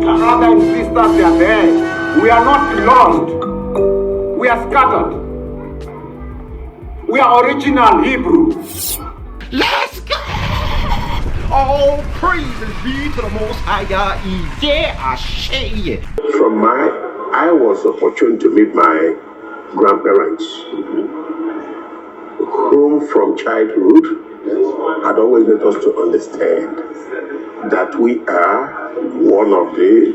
brothers and sisters, they are there. We are not lost. We are scattered. We are original Hebrew. Let's go! All praises be to the Most High God. Yeah, I say it. I was opportune to meet my grandparents, whom from childhood had always made us to understand that we are one of the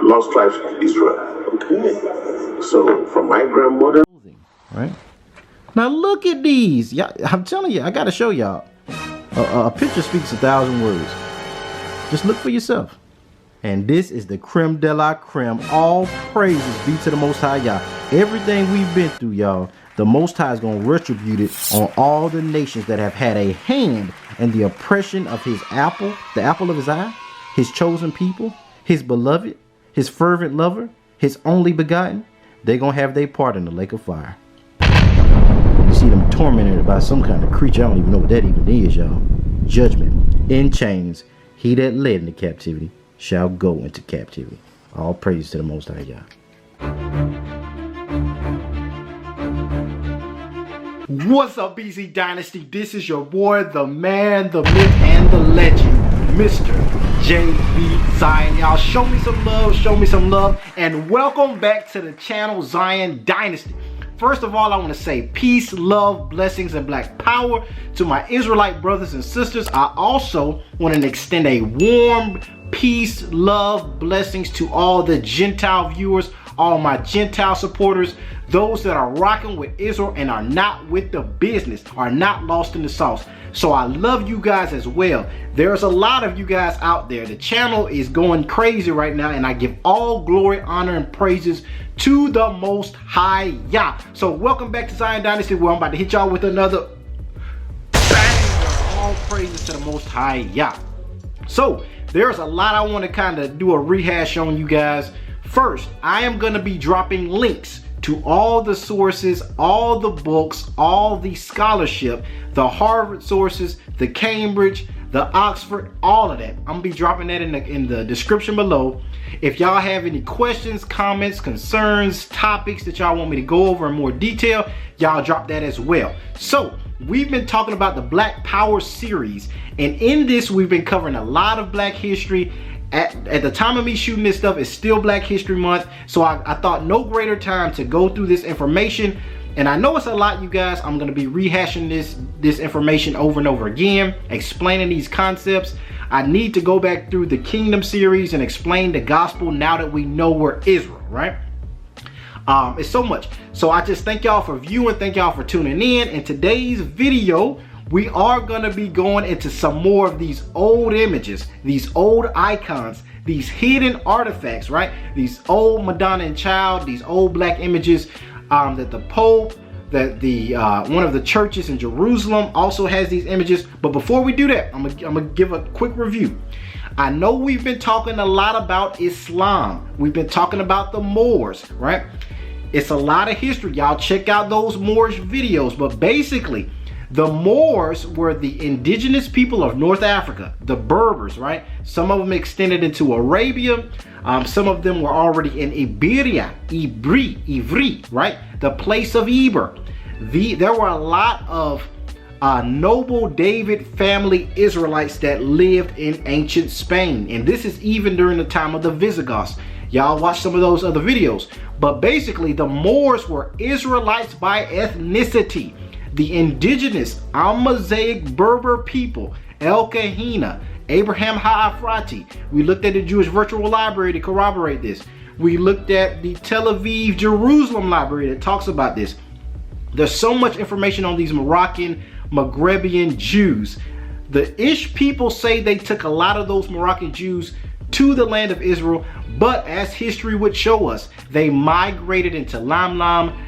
lost tribes of Israel. Okay. So from my grandmother. Right. Now look at these. Yeah, I'm telling you, I gotta show y'all. A picture speaks 1,000 words. Just look for yourself. And this is the creme de la creme. All praises be to the Most High, y'all. Everything we've been through, y'all, the Most High is going to retribute it on all the nations that have had a hand in the oppression of his apple, the apple of his eye, his chosen people, his beloved, his fervent lover, his only begotten. They're going to have their part in the lake of fire. You see them tormented by some kind of creature. I don't even know what that even is, y'all. Judgment in chains. He that led into captivity shall go into captivity. All praise to the Most High, y'all. What's up, BC Dynasty? This is your boy, the man, the myth, and the legend, Mr. JB Zion. Y'all, show me some love, and welcome back to the channel, Zion Dynasty. First of all, I want to say peace, love, blessings, and black power to my Israelite brothers and sisters. I also want to extend a warm peace, love, blessings to all the Gentile viewers, all my Gentile supporters, those that are rocking with Israel and are not with the business, are not lost in the sauce. So I love you guys as well. There's a lot of you guys out there. The channel is going crazy right now, and I give all glory, honor, and praises to the Most High Yah. So welcome back to Zion Dynasty, where I'm about to hit y'all with another banger. All praises to the Most High Yah. So there's a lot I want to kind of do a rehash on, you guys. First, I am going to be dropping links to all the sources, all the books, all the scholarship, the Harvard sources, the Cambridge, the Oxford, all of that. I'm gonna be dropping that in the description below. If y'all have any questions, comments, concerns, topics that y'all want me to go over in more detail, y'all drop that as well. So we've been talking about the Black Power series, and in this we've been covering a lot of Black history. At the time of me shooting this stuff, it's still Black History Month, so I thought no greater time to go through this information. And I know it's a lot, you guys. I'm going to be rehashing this information over and over again, explaining these concepts. I need to go back through the Kingdom series and explain the gospel now that we know we're Israel, right? It's so much. So I just thank y'all for viewing, thank y'all for tuning in. In today's video, we are going to be going into some more of these old images, these old icons, these hidden artifacts, right? These old Madonna and Child, these old Black images that the Pope, that the one of the churches in Jerusalem also has these images. But before we do that, I'm gonna give a quick review. I know we've been talking a lot about Islam. We've been talking about the Moors, right? It's a lot of history. Y'all check out those Moorish videos. But basically, the Moors were the indigenous people of North Africa, the Berbers, right? Some of them extended into Arabia. Some of them were already in Iberia, Ivri, right? The place of Eber. There were a lot of noble David family Israelites that lived in ancient Spain. And this is even during the time of the Visigoths. Y'all watch some of those other videos. But basically, the Moors were Israelites by ethnicity. The indigenous Amazigh Berber people, El Kahina, Abraham Ha'afrati. We looked at the Jewish Virtual Library to corroborate this. We looked at the Tel Aviv Jerusalem Library that talks about this. There's so much information on these Moroccan, Maghrebian Jews. The Ish people say they took a lot of those Moroccan Jews to the land of Israel, but as history would show us, they migrated into Lam,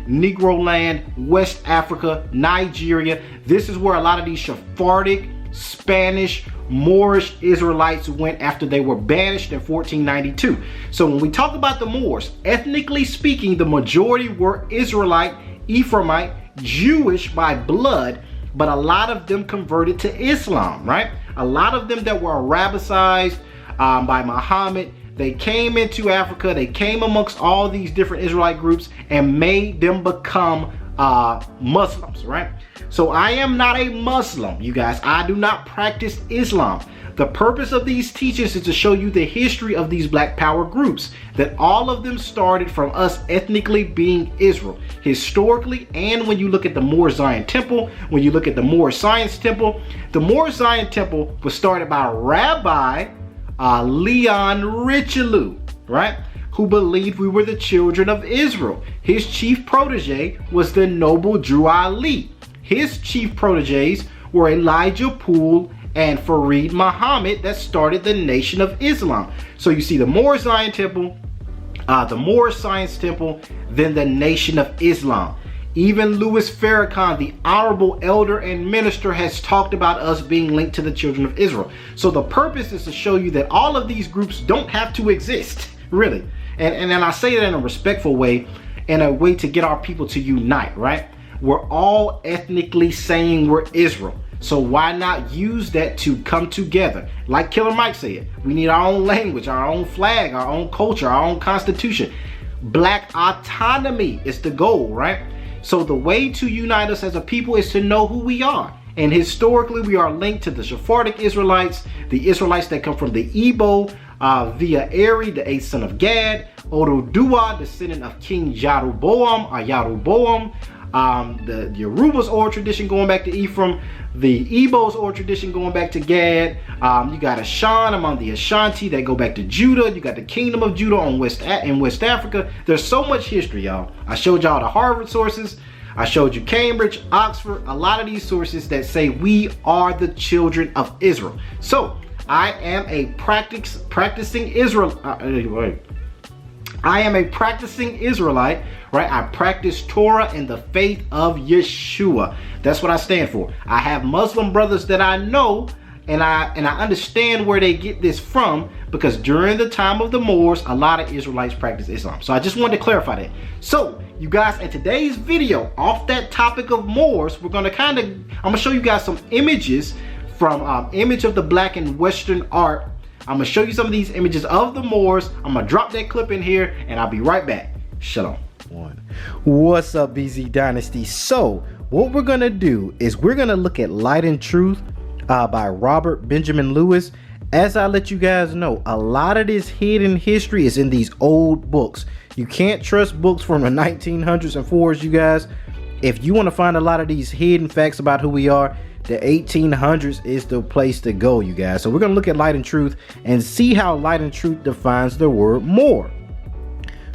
Negro land, West Africa, Nigeria. This is where a lot of these Sephardic, Spanish, Moorish Israelites went after they were banished in 1492. So when we talk about the Moors, ethnically speaking, the majority were Israelite, Ephraimite, Jewish by blood, but a lot of them converted to Islam, right? A lot of them that were Arabicized by Muhammad, They came into Africa, they came amongst all these different Israelite groups and made them become Muslims, right? So I am not a Muslim, you guys. I do not practice Islam. The purpose of these teachings is to show you the history of these black power groups, that all of them started from us ethnically being Israel, historically. And when you look at the Moor Zion Temple, when you look at the Moor Science Temple, the Moor Zion Temple was started by Rabbi Leon Richelieu, right? Who believed we were the children of Israel. His chief protege was the noble Drew Ali. His chief proteges were Elijah Poole and Farid Muhammad that started the Nation of Islam. So you see the Moor Zion Temple, the Moor Science Temple, then the Nation of Islam. Even Louis Farrakhan, the honorable elder and minister, has talked about us being linked to the children of Israel. So the purpose is to show you that all of these groups don't have to exist, really. And I say that in a respectful way, in a way to get our people to unite, right? We're all ethnically saying we're Israel. So why not use that to come together? Like Killer Mike said, we need our own language, our own flag, our own culture, our own constitution. Black autonomy is the goal, right? So the way to unite us as a people is to know who we are. And historically, we are linked to the Sephardic Israelites, the Israelites that come from the Igbo, via Eri, the 8th son of Gad, Oduduwa, descendant of King Yaruboam, the Yoruba's oral tradition going back to Ephraim, the Igbo's oral tradition going back to Gad. You got Ashan among the Ashanti that go back to Judah. You got the Kingdom of Judah in West Africa. There's so much history, y'all. I showed y'all the Harvard sources. I showed you Cambridge, Oxford, a lot of these sources that say we are the children of Israel. So I am a practicing Israelite, right? I practice Torah and the faith of Yeshua. That's what I stand for. I have Muslim brothers that I know, and I understand where they get this from, because during the time of the Moors, a lot of Israelites practice Islam. So I just wanted to clarify that. So you guys, in today's video, off that topic of Moors, I'm gonna show you guys some images from Image of the Black and Western Art. I'm gonna show you some of these images of the Moors. I'm gonna drop that clip in here and I'll be right back. Shalom. What's up, BZ Dynasty? So what we're gonna do is we're gonna look at Light and Truth by Robert Benjamin Lewis. As I let you guys know, a lot of this hidden history is in these old books. You can't trust books from the 1900s and 4s, you guys. If you want to find a lot of these hidden facts about who we are, the 1800s is the place to go, you guys. So we're going to look at Light and Truth and see how Light and Truth defines the word Moor.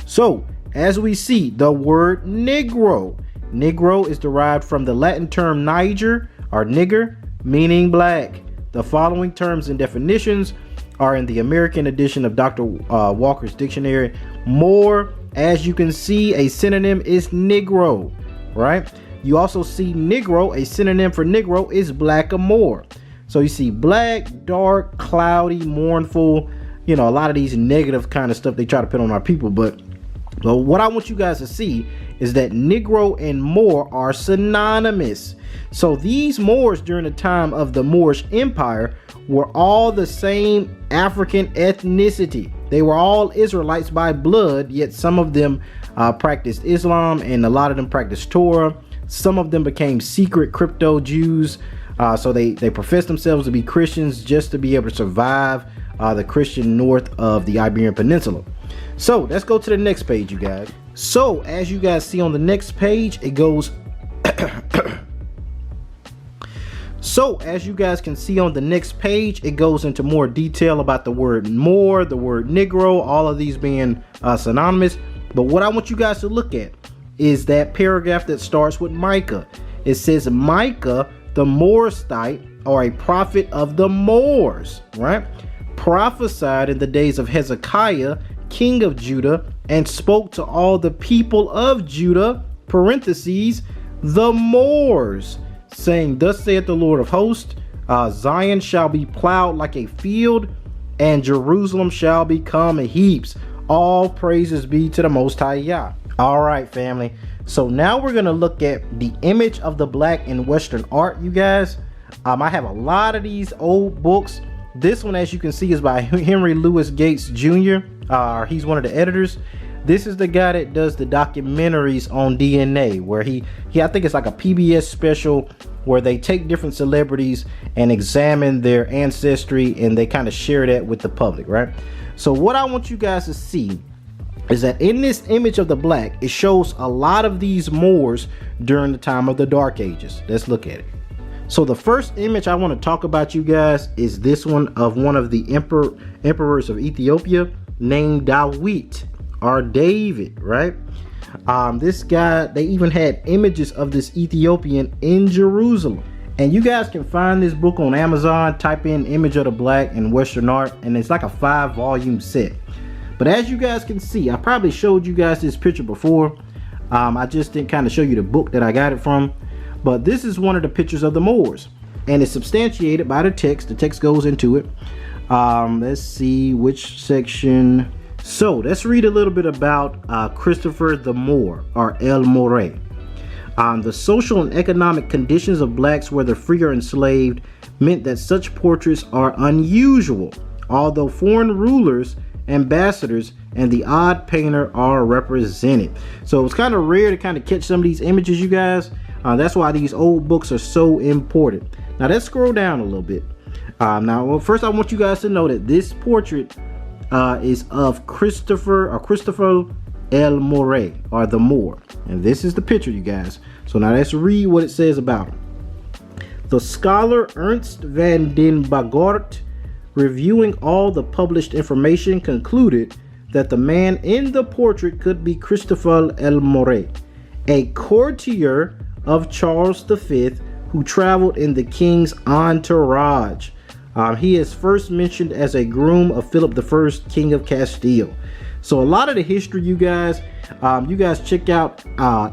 So as we see, the word Negro. Negro is derived from the Latin term Niger or nigger, meaning black. The following terms and definitions are in the American edition of Dr. Walker's dictionary. Moor, as you can see, a synonym is Negro, right? You also see Negro, a synonym for Negro is blackamoor. So you see black, dark, cloudy, mournful, you know, a lot of these negative kind of stuff they try to put on our people. But what I want you guys to see is that Negro and Moor are synonymous. So these Moors during the time of the Moorish Empire were all the same African ethnicity. They were all Israelites by blood, yet some of them practiced Islam and a lot of them practiced Torah. Some of them became secret crypto Jews. So they professed themselves to be Christians just to be able to survive the Christian north of the Iberian Peninsula. So let's go to the next page, you guys. So as you guys see on the next page, it goes so as you guys can see on the next page, it goes into more detail about the word Moor, the word Negro, all of these being synonymous. But what I want you guys to look at is that paragraph that starts with Micah. It says Micah the Moorstite, or a prophet of the Moors, right, prophesied in the days of Hezekiah, king of Judah, and spoke to all the people of Judah, parentheses, the Moors, saying, thus saith the Lord of hosts, Zion shall be plowed like a field, and Jerusalem shall become heaps. All praises be to the Most High Yah. All right, family. So now we're going to look at the Image of the Black in Western Art, you guys. I have a lot of these old books This one, as you can see, is by Henry Louis Gates Jr. He's one of the editors. This is the guy that does the documentaries on DNA, where he I think it's like a PBS special where they take different celebrities and examine their ancestry, and they kind of share that with the public, right? So what I want you guys to see is that in this image of the black, it shows a lot of these Moors during the time of the Dark Ages. Let's look at it. So the first image I want to talk about, you guys, is this one of the emperors of Ethiopia named Dawit, or David, right? This guy, they even had images of this Ethiopian in Jerusalem. And you guys can find this book on Amazon. Type in Image of the Black and Western Art, and it's like a 5-volume set. But as you guys can see, I probably showed you guys this picture before. I just didn't kind of show you the book that I got it from. But this is one of the pictures of the Moors, and it's substantiated by the text. The text goes into it. Let's see which section. So let's read a little bit about Christopher the Moor, or El More. The social and economic conditions of blacks, whether free or enslaved, meant that such portraits are unusual, although foreign rulers, ambassadors, and the odd painter are represented. So it's kind of rare to kind of catch some of these images, you guys. That's why these old books are so important. Now let's scroll down a little bit. Now, first I want you guys to know that this portrait is of Christopher El More, or the Moor. And this is the picture, you guys. So now let's read what it says about him. The scholar Ernst van den Bogaert, reviewing all the published information, concluded that the man in the portrait could be Christopher El More, a courtier of Charles V who traveled in the king's entourage. He is first mentioned as a groom of Philip I, King of Castile. So a lot of the history, you guys check out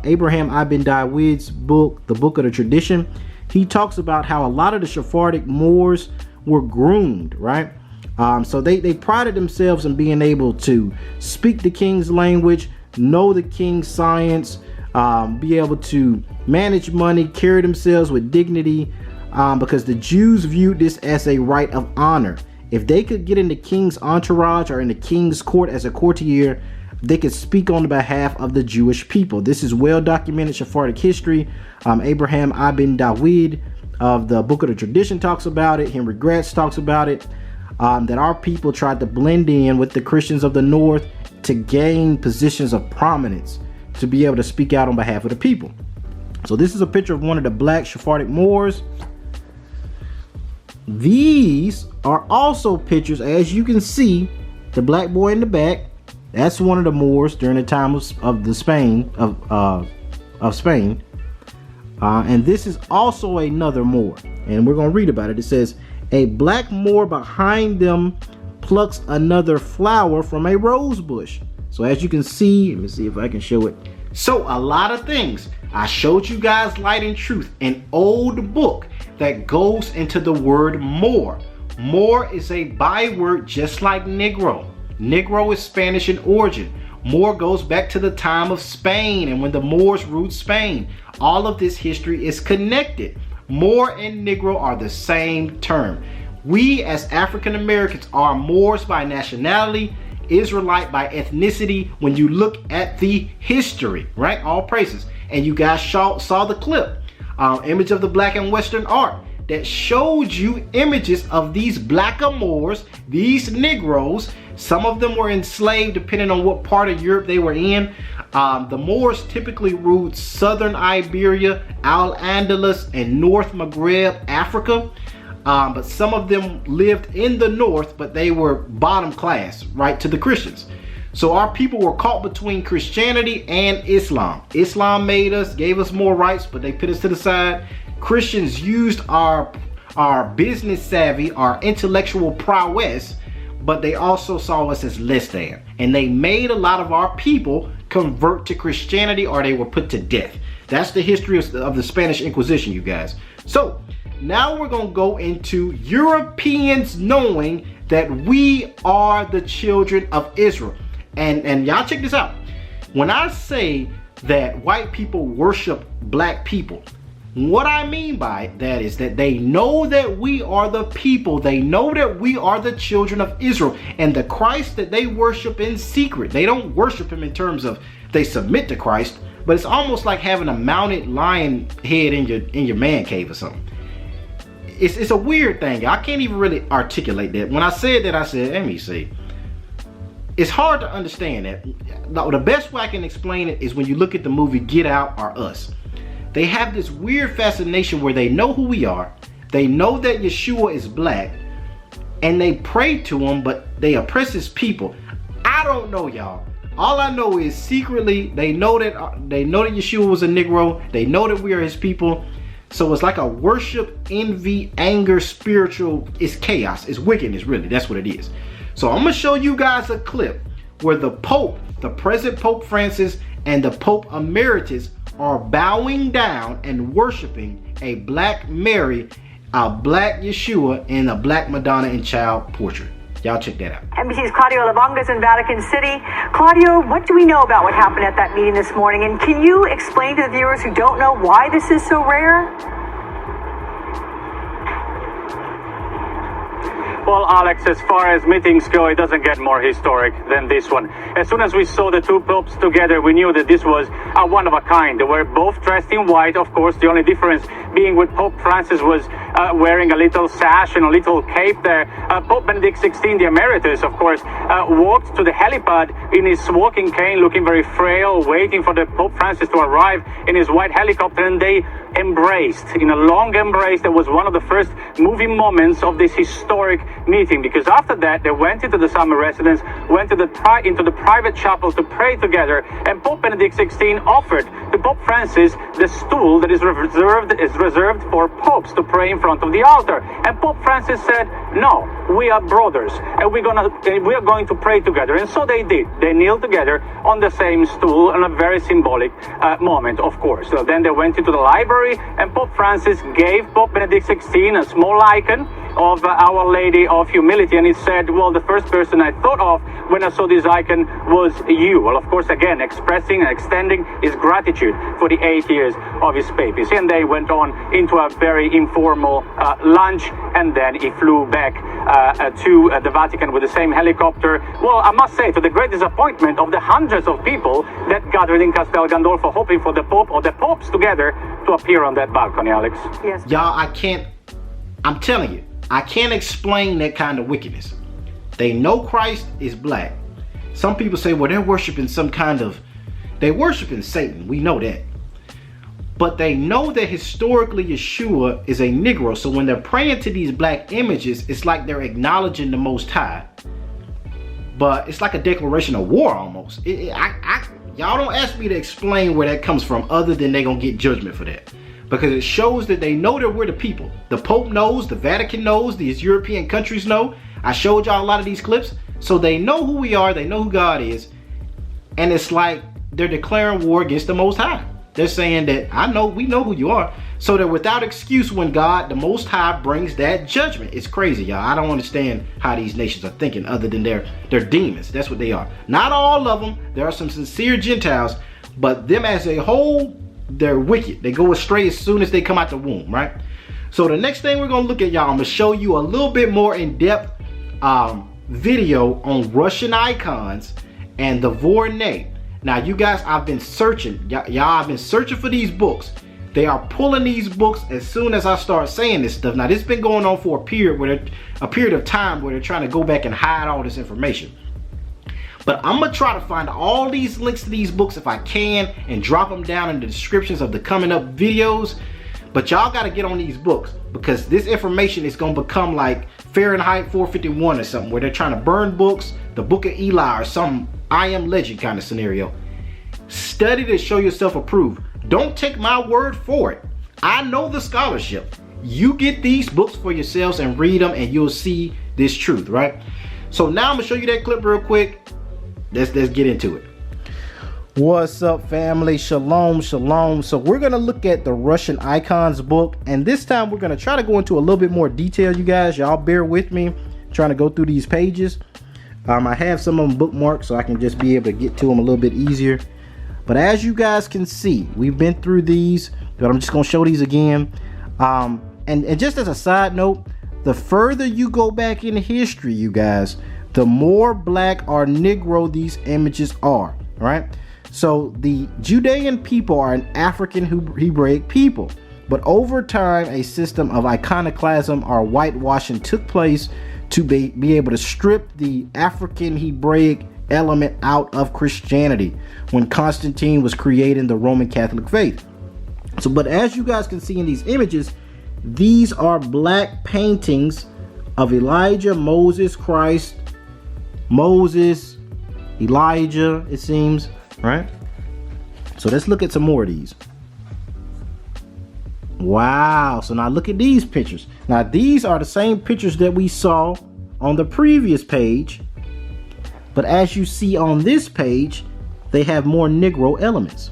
Abraham Ibn Dawid's book, The Book of the Tradition. He talks about how a lot of the Sephardic Moors were groomed, right? So they prided themselves in being able to speak the king's language, know the king's science, be able to manage money, carry themselves with dignity, because the Jews viewed this as a right of honor. If they could get in the king's entourage or in the king's court as a courtier, they could speak on behalf of the Jewish people. This is well documented Sephardic history. Abraham Ibn Dawid of the Book of the Tradition talks about it. Henry Gratz talks about it, that our people tried to blend in with the Christians of the North to gain positions of prominence, to be able to speak out on behalf of the people. So this is a picture of one of the black Sephardic Moors. These are also pictures, as you can see, the black boy in the back. That's one of the Moors during the time of Spain. And this is also another Moor, and we're going to read about it. It says, a black Moor behind them plucks another flower from a rose bush. So as you can see, let me see if I can show it. So a lot of things. I showed you guys Light and Truth, an old book that goes into the word Moor. Moor is a byword just like Negro. Negro is Spanish in origin. Moor goes back to the time of Spain and when the Moors ruled Spain. All of this history is connected. Moor and Negro are the same term. We as African Americans are Moors by nationality, Israelite by ethnicity when you look at the history, right? All praises. And you guys saw the clip, Image of the Black and Western Art, that showed you images of these black Moors, these Negroes. Some of them were enslaved depending on what part of Europe they were in. The Moors typically ruled southern Iberia, Al-Andalus, and North Maghreb, Africa. But some of them lived in the north, but they were bottom class, right, to the Christians. So our people were caught between Christianity and Islam. Islam made us, gave us more rights, but they put us to the side. Christians used our business savvy, our intellectual prowess, but they also saw us as less than. And they made a lot of our people convert to Christianity, or they were put to death. That's the history of the Spanish Inquisition, you guys. So now we're going to go into Europeans knowing that we are the children of Israel. And y'all check this out. When I say that white people worship black people, What I mean by that is that they know that we are the people. They know that we are the children of Israel. And the Christ that they worship in secret, they don't worship him in terms of they submit to Christ, but it's almost like having a mounted lion head in your man cave or something. It's a weird thing. I can't even really articulate that. When I said that, I said, let me see. It's hard to understand that. The best way I can explain it is when you look at the movie Get Out or Us. They have this weird fascination where they know who we are. They know that Yeshua is black. And they pray to him, but they oppress his people. I don't know, y'all. All I know is secretly they know that Yeshua was a Negro. They know that we are his people. So it's like a worship, envy, anger, spiritual. It's chaos. It's wickedness, really. That's what it is. So I'm going to show you guys a clip where the Pope, the present Pope Francis, and the Pope Emeritus are bowing down and worshiping a black Mary, a black Yeshua, and a black Madonna and child portrait. Y'all check that out. NBC's Claudio Lavonga is in Vatican City. Claudio, what do we know about what happened at that meeting this morning? And can you explain to the viewers who don't know why this is so rare? Well, Alex, as far as meetings go, it doesn't get more historic than this one. As soon as we saw the two popes together, we knew that this was a one of a kind. They were both dressed in white, of course. The only difference being with Pope Francis was wearing a little sash and a little cape there. Pope Benedict XVI, the Emeritus, of course, walked to the helipad in his walking cane, looking very frail, waiting for the Pope Francis to arrive in his white helicopter, and they embraced in a long embrace. That was one of the first moving moments of this historic meeting, because after that they went into the summer residence, went to into the private chapel to pray together, and Pope Benedict XVI offered to Pope Francis the stool that is reserved for popes to pray in front of the altar. And Pope Francis said, no, we are brothers, and we are going to pray together. And so they did. They kneeled together on the same stool, in a very symbolic moment, of course. So then they went into the library, and Pope Francis gave Pope Benedict XVI a small icon of Our Lady of Humility, and he said, well, the first person I thought of when I saw this icon was you. Well, of course, again, expressing and extending his gratitude for the 8 years of his papacy. And they went on into a very informal lunch, and then he flew back to the Vatican with the same helicopter. Well, I must say, to the great disappointment of the hundreds of people that gathered in Castel Gandolfo, hoping for the Pope or the Popes together to appear on that balcony, Alex. Yes. Y'all, I'm telling you, I can't explain that kind of wickedness. They know Christ is black. Some people say, well, they're worshiping they're worshiping Satan. We know that. But they know that historically Yeshua is a Negro. So when they're praying to these black images, it's like they're acknowledging the Most High. But it's like a declaration of war almost. Y'all don't ask me to explain where that comes from, other than they're going to get judgment for that. Because it shows that they know that we're the people. The Pope knows, the Vatican knows, these European countries know. I showed y'all a lot of these clips. So they know who we are, they know who God is. And it's like they're declaring war against the Most High. They're saying that we know who you are. So that without excuse, when God, the Most High, brings that judgment. It's crazy, y'all. I don't understand how these nations are thinking, other than they're demons. That's what they are. Not all of them. There are some sincere Gentiles. But them as a whole, they're wicked. They go astray as soon as they come out the womb, right? So the next thing we're going to look at, y'all, I'm going to show you a little bit more in-depth video on Russian icons and the Vornay. Now, you guys, I've been searching. Y'all, I've been searching for these books. They are pulling these books as soon as I start saying this stuff. Now, this has been going on for a period of time where they're trying to go back and hide all this information. But I'm going to try to find all these links to these books if I can and drop them down in the descriptions of the coming up videos. But y'all got to get on these books, because this information is going to become like Fahrenheit 451 or something, where they're trying to burn books, the Book of Eli or some I Am Legend kind of scenario. Study to show yourself approved. Don't take my word for it. I know the scholarship. You get these books for yourselves and read them, and you'll see this truth, right? So now I'm going to show you that clip real quick. Let's get into it. What's up, family? Shalom, shalom. So we're going to look at the Russian Icons book, and this time we're going to try to go into a little bit more detail, you guys. Y'all bear with me trying to go through these pages. I have some of them bookmarked so I can just be able to get to them a little bit easier. But as you guys can see, we've been through these, but I'm just gonna show these again. And just as a side note, the further you go back in history, you guys, the more black or Negro these images are, right? So the Judean people are an African Hebraic people, but over time a system of iconoclasm or whitewashing took place to be able to strip the African Hebraic element out of Christianity when Constantine was creating the Roman Catholic faith. So, but as you guys can see in these images, these are black paintings of Elijah, Moses, Christ, Moses, Elijah, it seems, right? So let's look at some more of these. Wow, so now look at these pictures. Now these are the same pictures that we saw on the previous page, but as you see on this page, they have more Negro elements.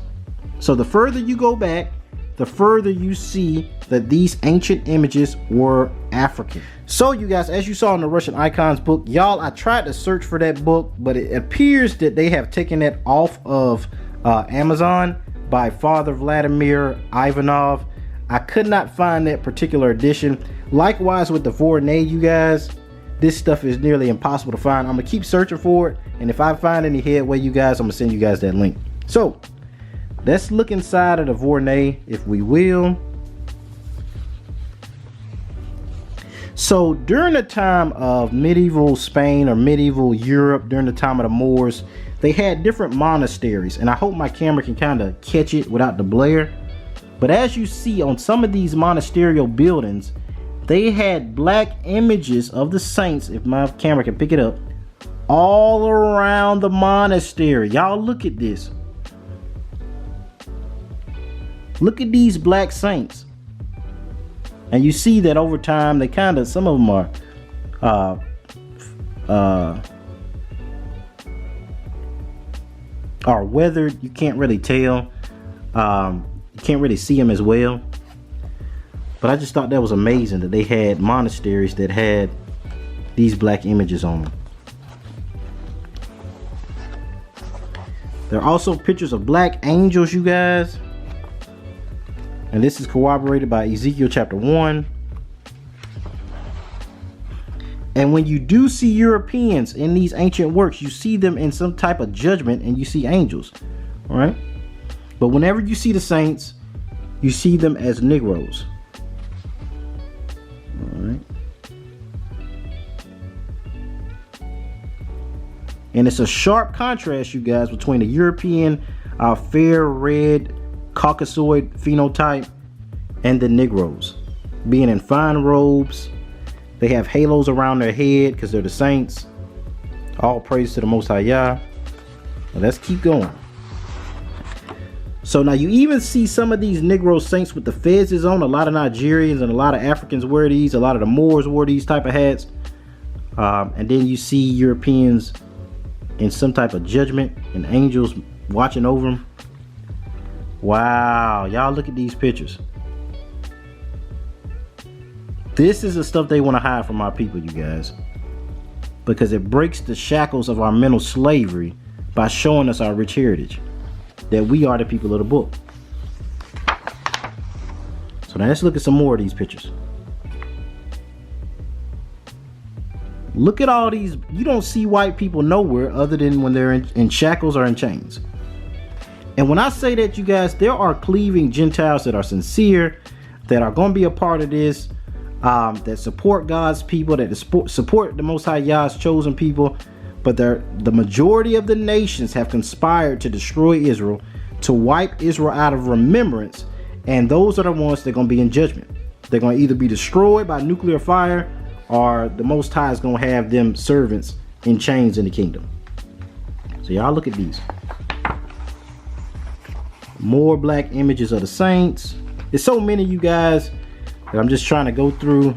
So the further you go back, the further you see that these ancient images were African. So you guys, as you saw in the Russian Icons book, y'all, I tried to search for that book, but it appears that they have taken that off of Amazon by Father Vladimir Ivanov. I could not find that particular edition. Likewise with the Voronoi, you guys, this stuff is nearly impossible to find. I'm gonna keep searching for it, and if I find any headway, you guys, I'm gonna send you guys that link. So let's look inside of the Voronoi, if we will. So during the time of medieval Spain or medieval Europe, during the time of the Moors, they had different monasteries, and I hope my camera can kind of catch it without the blare. But as you see on some of these monasterial buildings, they had black images of the saints, if my camera can pick it up, all around the monastery. Y'all look at this. Look at these black saints. And you see that over time, they kind of, some of them are weathered. You can't really tell. You can't really see them as well. But I just thought that was amazing that they had monasteries that had these black images on them. There are also pictures of black angels, you guys. And this is corroborated by Ezekiel chapter 1. And when you do see Europeans in these ancient works, you see them in some type of judgment and you see angels. All right. But whenever you see the saints, you see them as Negroes. All right. And it's a sharp contrast, you guys, between the European fair red Caucasoid phenotype and the Negroes, being in fine robes. They have halos around their head because they're the saints. All praise to the Most High Yah. Now let's keep going. So now you even see some of these Negro saints with the fezzes on. A lot of Nigerians and a lot of Africans wear these. A lot of the Moors wore these type of hats. And then you see Europeans in some type of judgment and angels watching over them. Wow, y'all look at these pictures. This is the stuff they want to hide from our people, you guys, because it breaks the shackles of our mental slavery by showing us our rich heritage, that we are the people of the book. So now let's look at some more of these pictures. Look at all these. You don't see white people nowhere other than when they're in shackles or in chains. And when I say that, you guys, there are cleaving Gentiles that are sincere, that are going to be a part of this, that support God's people, that support the Most High Yah's chosen people. But the majority of the nations have conspired to destroy Israel, to wipe Israel out of remembrance. And those are the ones that are going to be in judgment. They're going to either be destroyed by nuclear fire, or the Most High is going to have them servants in chains in the kingdom. So y'all look at these. More black images of the saints. There's so many, you guys, that I'm just trying to go through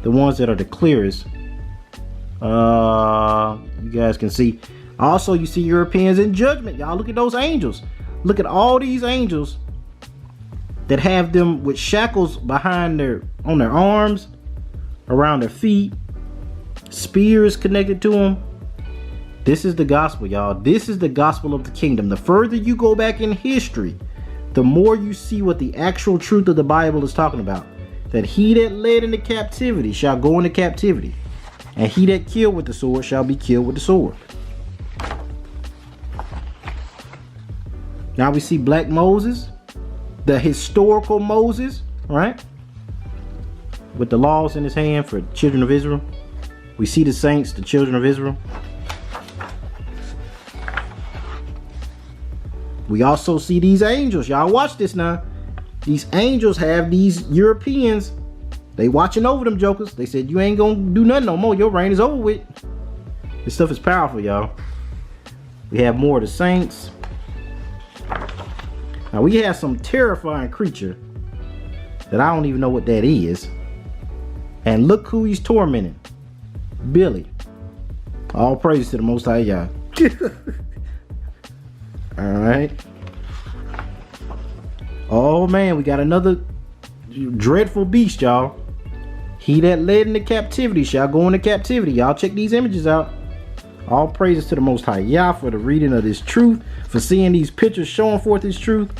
the ones that are the clearest. You guys can see. Also, you see Europeans in judgment. Y'all look at those angels. Look at all these angels that have them with shackles behind on their arms, around their feet, spears connected to them. This is the gospel, y'all. This is the gospel of the kingdom. The further you go back in history, the more you see what the actual truth of the Bible is talking about. That he that led into captivity shall go into captivity, and he that killed with the sword shall be killed with the sword. Now we see black Moses, the historical Moses, right? With the laws in his hand for the children of Israel. We see the saints, the children of Israel. We also see these angels. Y'all watch this now. These angels have these Europeans. They watching over them jokers. They said, you ain't gonna do nothing no more. Your reign is over with. This stuff is powerful, y'all. We have more of the saints. Now we have some terrifying creature that I don't even know what that is. And look who he's tormenting. Billy. All praise to the Most High Yah. Alright. Oh man, we got another dreadful beast, y'all. He that led into captivity shall go into captivity. Y'all check these images out. All praises to the Most High Yah for the reading of this truth, for seeing these pictures showing forth his truth.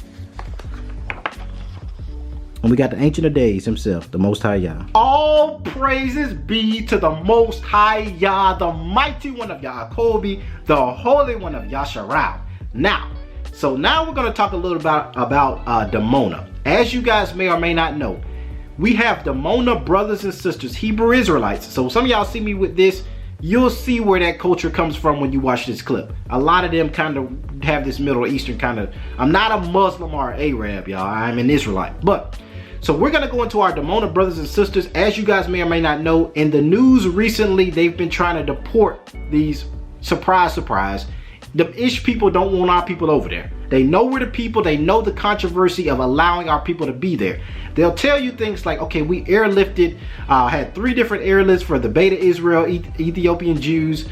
And we got the Ancient of Days himself, the Most High Yah. All praises be to the Most High Yah, the mighty one of Yaakov, the holy one of Yasharal. Now we're going to talk a little about Demona. As you guys may or may not know, we have Demona brothers and sisters, Hebrew Israelites. So some of y'all see me with this. You'll see where that culture comes from when you watch this clip. A lot of them kind of have this Middle Eastern kind of, I'm not a Muslim or an Arab, y'all. I'm an Israelite. But, so we're going to go into our Demona brothers and sisters. As you guys may or may not know, in the news recently, they've been trying to deport these, surprise, surprise. The Ish people don't want our people over there. They know we're the people. They know the controversy of allowing our people to be there. They'll tell you things like, okay, we airlifted, had 3 different airlifts for the Beta Israel, Ethiopian Jews.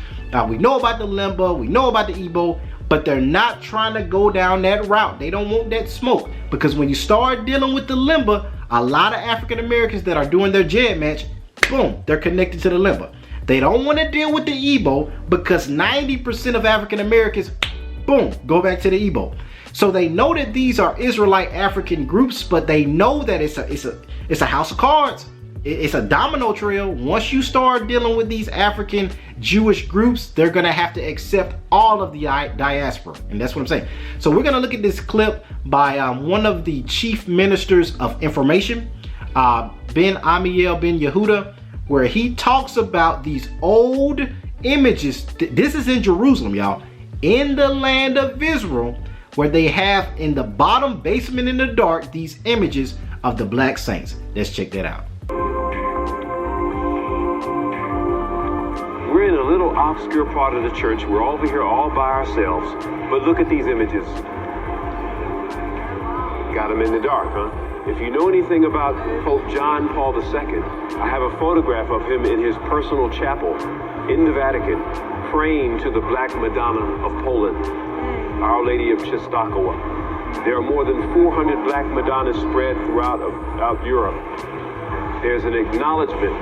We know about the Limba, we know about the Igbo, but they're not trying to go down that route. They don't want that smoke, because when you start dealing with the Limba, a lot of African Americans that are doing their JED match, boom, they're connected to the Limba. They don't want to deal with the Igbo because 90% of African Americans, boom, go back to the Igbo. So they know that these are Israelite African groups, but they know that it's a house of cards. It's a domino trail. Once you start dealing with these African Jewish groups, they're gonna have to accept all of the diaspora, and that's what I'm saying. So we're gonna look at this clip by one of the chief ministers of information, Ben Amiel Ben Yehuda, where he talks about these old images. This is in Jerusalem, y'all, in the land of Israel, where they have in the bottom basement in the dark these images of the black saints. Let's check that out. We're in a little obscure part of the church. We're over here all by ourselves. But look at these images. Got them in the dark, huh? If you know anything about Pope John Paul II, I have a photograph of him in his personal chapel in the Vatican, praying to the Black Madonna of Poland, Our Lady of Czestochowa. There are more than 400 Black Madonnas spread throughout Europe. There's an acknowledgement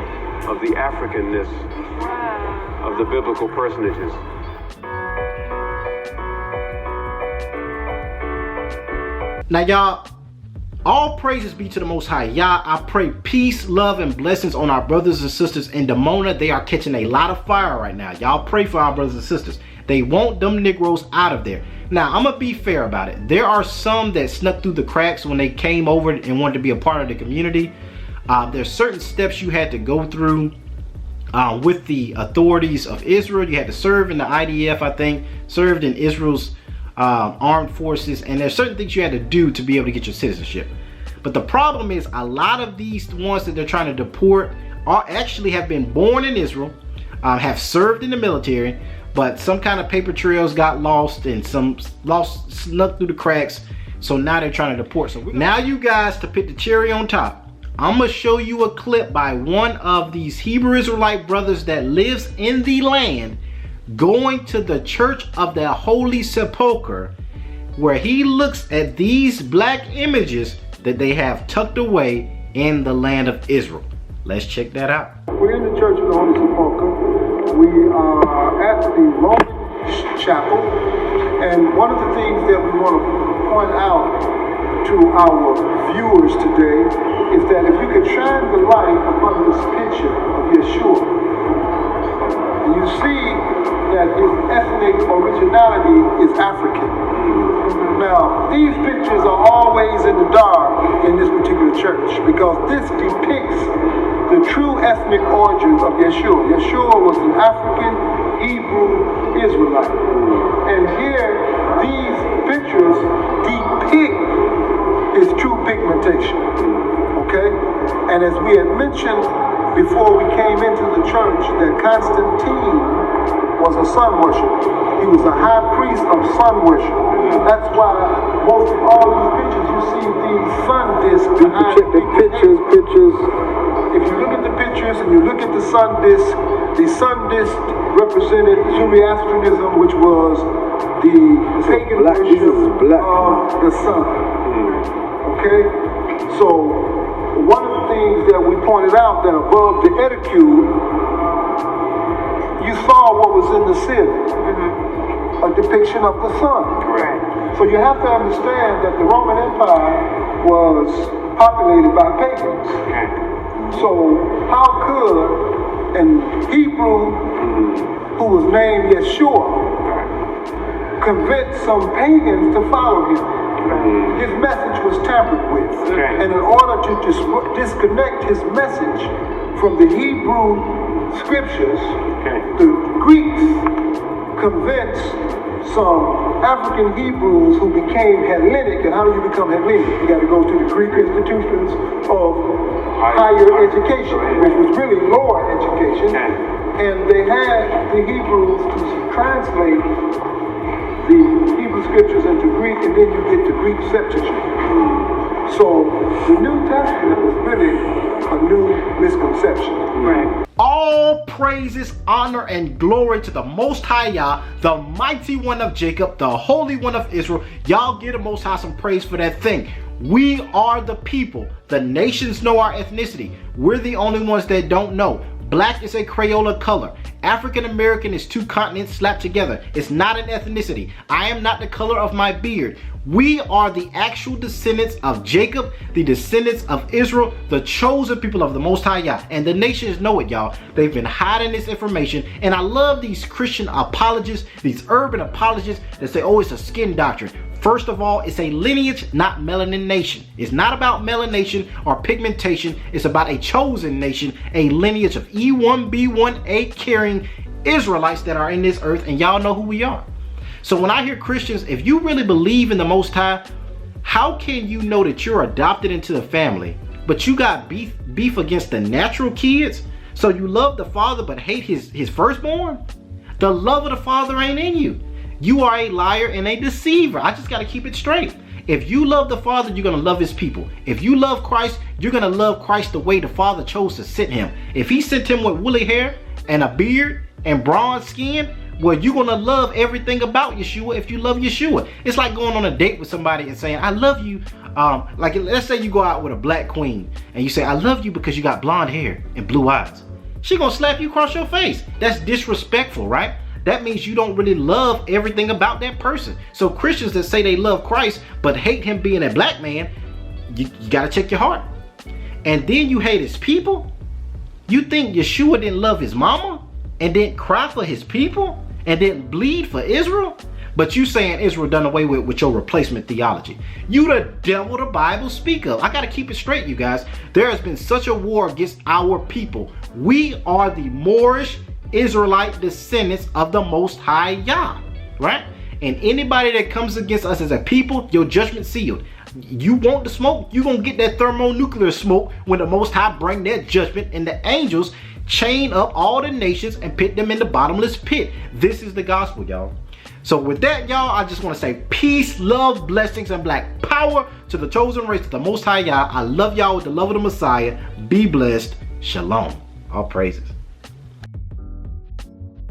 of the Africanness of the biblical personages. Now y'all, all praises be to the Most High Yah. I pray peace, love, and blessings on our brothers and sisters in Demona. They are catching a lot of fire right now. Y'all pray for our brothers and sisters. They want them Negroes out of there. Now, I'm going to be fair about it. There are some that snuck through the cracks when they came over and wanted to be a part of the community. There's certain steps you had to go through with the authorities of Israel. You had to serve in the IDF, I think, served in Israel's armed forces, and there's certain things you had to do to be able to get your citizenship. But the problem is, a lot of these ones that they're trying to deport actually have been born in Israel, have served in the military, but some kind of paper trails got lost and snuck through the cracks, so now they're trying to deport. So now, you guys, to put the cherry on top, I'm gonna show you a clip by one of these Hebrew Israelite brothers that lives in the land, going to the Church of the Holy Sepulchre, where he looks at these black images that they have tucked away in the land of Israel. Let's check that out. We're in the Church of the Holy Sepulchre. We are at the Roman chapel. And one of the things that we want to point out to our viewers today is that if you could shine the light upon this picture of Yeshua, and you see that his ethnic originality is African. Now, these pictures are always in the dark in this particular church because this depicts the true ethnic origins of Yeshua. Yeshua was an African Hebrew Israelite. And here, these pictures depict his true pigmentation. Okay? And as we had mentioned before we came into the church, that Constantine was a sun worshiper. He was a high priest of sun worship. That's why most of all these pictures, you see these sun discs behind the pictures. If you look at the pictures and you look at the sun disc represented Zoroastrianism, which was the pagan worship of the sun. Okay? So, one of the things that we pointed out that above the edicule, you saw what was in the ceiling, a depiction of the sun. Right. So you have to understand that the Roman Empire was populated by pagans. So how could an Hebrew who was named Yeshua convince some pagans to follow him? His message was tampered with. And in order to disconnect his message from the Hebrew scriptures, the Greeks convinced some African Hebrews who became Hellenic. And how do you become Hellenic? You got to go to the Greek institutions of higher education, which was really lower education. And they had the Hebrews to translate the Hebrew scriptures into Greek, and then you get the Greek Septuagint. So the New Testament was really a new misconception. Right. All praises, honor, and glory to the Most High Yah, the mighty one of Jacob, the Holy One of Israel. Y'all give the Most High some praise for that thing. We are the people. The nations know our ethnicity. We're the only ones that don't know. Black is a Crayola color. African American is two continents slapped together. It's not an ethnicity. I am not the color of my beard. We are the actual descendants of Jacob, the descendants of Israel, the chosen people of the Most High Yah. And the nations know it, y'all. They've been hiding this information. And I love these Christian apologists, these urban apologists that say, oh, it's a skin doctrine. First of all, it's a lineage, not melanination. It's not about melanation or pigmentation. It's about a chosen nation, a lineage of E1B1A carrying Israelites that are in this earth, and y'all know who we are. So when I hear Christians, if you really believe in the Most High, how can you know that you're adopted into the family, but you got beef against the natural kids? So you love the father but hate his firstborn? The love of the father ain't in you. You are a liar and a deceiver. I just got to keep it straight. If you love the Father, you're going to love his people. If you love Christ, you're going to love Christ the way the Father chose to send him. If he sent him with woolly hair and a beard and bronze skin, well, you're going to love everything about Yeshua if you love Yeshua. It's like going on a date with somebody and saying, I love you. Like, let's say you go out with a black queen and you say, I love you because you got blonde hair and blue eyes. She going to slap you across your face. That's disrespectful, right? That means you don't really love everything about that person. So Christians that say they love Christ but hate him being a black man, you got to check your heart. And then you hate his people? You think Yeshua didn't love his mama and didn't cry for his people and didn't bleed for Israel? But you saying Israel done away with your replacement theology. You the devil the Bible speak of. I got to keep it straight, you guys. There has been such a war against our people. We are the Moorish Israelite descendants of the Most High Yah, right? And anybody that comes against us as a people, your judgment sealed. You want the smoke, you're going to get that thermonuclear smoke when the Most High bring that judgment, and the angels chain up all the nations and put them in the bottomless pit. This is the gospel, y'all. So with that, y'all, I just want to say peace, love, blessings, and black power to the chosen race of the Most High Yah. I love y'all with the love of the Messiah. Be blessed. Shalom. All praises.